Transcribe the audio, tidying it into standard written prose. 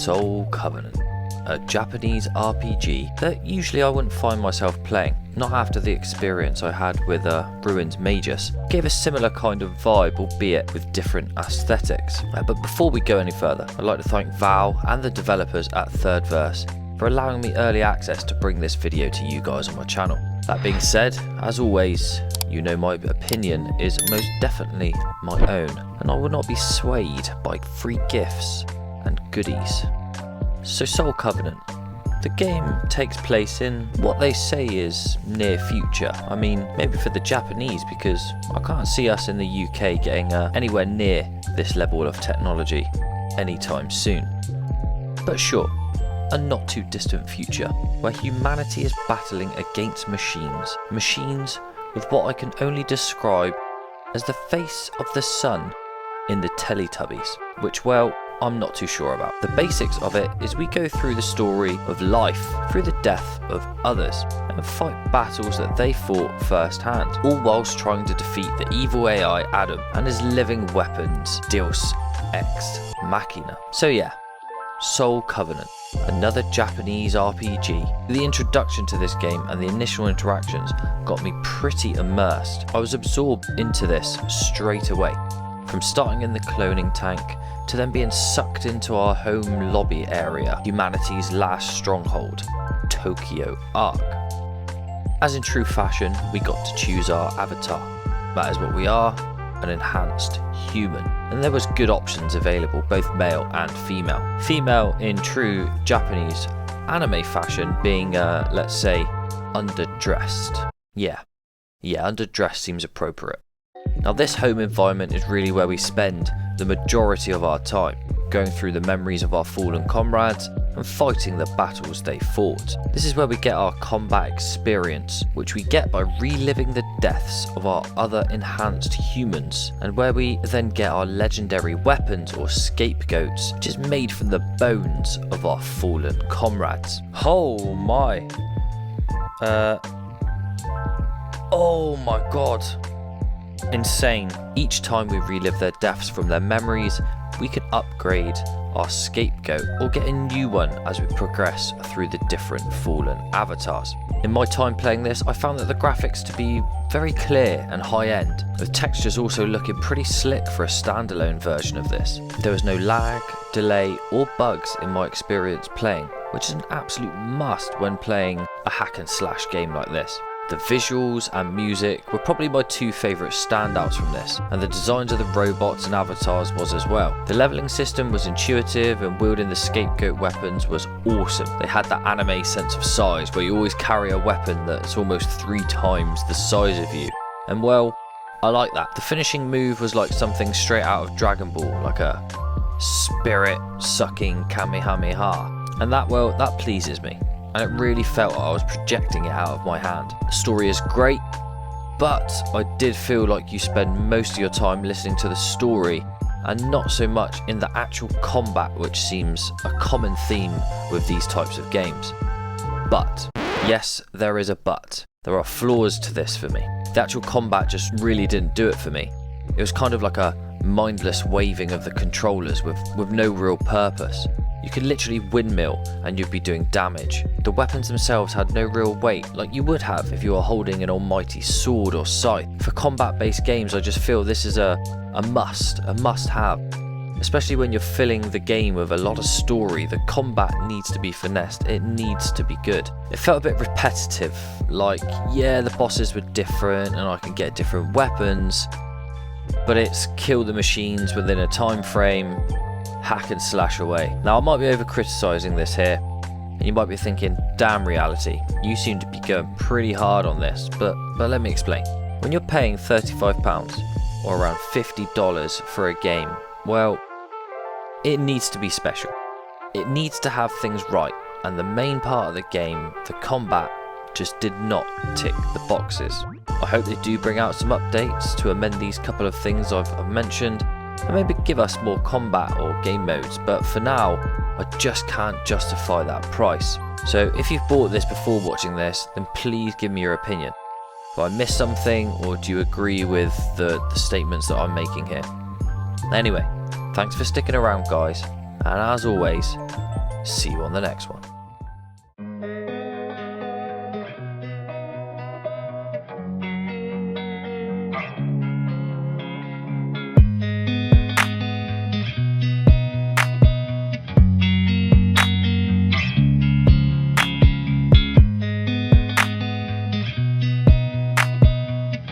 Soul Covenant, a Japanese RPG that usually I wouldn't find myself playing, not after the experience I had with Ruined Magus. Gave a similar kind of vibe, albeit with different aesthetics. But before we go any further, I'd like to thank Val and the developers at Third Verse for allowing me early access to bring this video to you guys on my channel. That being said, as always, you know my opinion is most definitely my own, and I will not be swayed by free gifts and goodies. So Soul Covenant. The game takes place in what they say is near future. I mean, maybe for the Japanese, because I can't see us in the UK getting anywhere near this level of technology anytime soon. But sure, a not too distant future where humanity is battling against machines. Machines with what I can only describe as the face of the sun in the Teletubbies, which, well, I'm not too sure about. The basics of it is we go through the story of life through the death of others and fight battles that they fought firsthand, all whilst trying to defeat the evil AI Adam and his living weapons Deus Ex Machina. So yeah, Soul Covenant, another Japanese RPG. The introduction to this game and the initial interactions got me pretty immersed. I was absorbed into this straight away, from starting in the cloning tank to then being sucked into our home lobby area, humanity's last stronghold, Tokyo Arc. As in true fashion, we got to choose our avatar. That is what we are, an enhanced human. And there was good options available, both male and female. Female in true Japanese anime fashion being, let's say, underdressed. Yeah, underdressed seems appropriate. Now this home environment is really where we spend the majority of our time, going through the memories of our fallen comrades and fighting the battles they fought. This is where we get our combat experience, which we get by reliving the deaths of our other enhanced humans, and where we then get our legendary weapons or scapegoats, which is made from the bones of our fallen comrades. Oh my. Oh my god. Insane. Each time we relive their deaths from their memories, we can upgrade our scapegoat or get a new one as we progress through the different fallen avatars. In my time playing this, I found that the graphics to be very clear and high-end, with textures also looking pretty slick for a standalone version of this. There was no lag, delay or bugs in my experience playing, which is an absolute must when playing a hack and slash game like this. The visuals and music were probably my two favourite standouts from this, and the designs of the robots and avatars was as well. The levelling system was intuitive, and wielding the scapegoat weapons was awesome. They had that anime sense of size where you always carry a weapon that's almost 3 times the size of you, and well, I like that. The finishing move was like something straight out of Dragon Ball, like a spirit sucking Kamehameha, and that pleases me. And it really felt like I was projecting it out of my hand. The story is great, but I did feel like you spend most of your time listening to the story and not so much in the actual combat, which seems a common theme with these types of games. But, yes, there is a but. There are flaws to this for me. The actual combat just really didn't do it for me. It was kind of like a mindless waving of the controllers with no real purpose. You could literally windmill and you'd be doing damage. The weapons themselves had no real weight, like you would have if you were holding an almighty sword or scythe. For combat-based games, I just feel this is a must-have. Especially when you're filling the game with a lot of story, the combat needs to be finessed, it needs to be good. It felt a bit repetitive, like, yeah, the bosses were different and I can get different weapons, but it's kill the machines within a time frame, hack and slash away. Now I might be over criticising this here, and you might be thinking, damn Reality, you seem to be going pretty hard on this, but let me explain. When you're paying £35 or around $50 for a game, well, it needs to be special. It needs to have things right, and the main part of the game, the combat, just did not tick the boxes. I hope they do bring out some updates to amend these couple of things I've mentioned, and maybe give us more combat or game modes, but for now, I just can't justify that price. So if you've bought this before watching this, then please give me your opinion. Do I miss something, or do you agree with the statements that I'm making here? Anyway, thanks for sticking around guys, And as always, see you on the next one.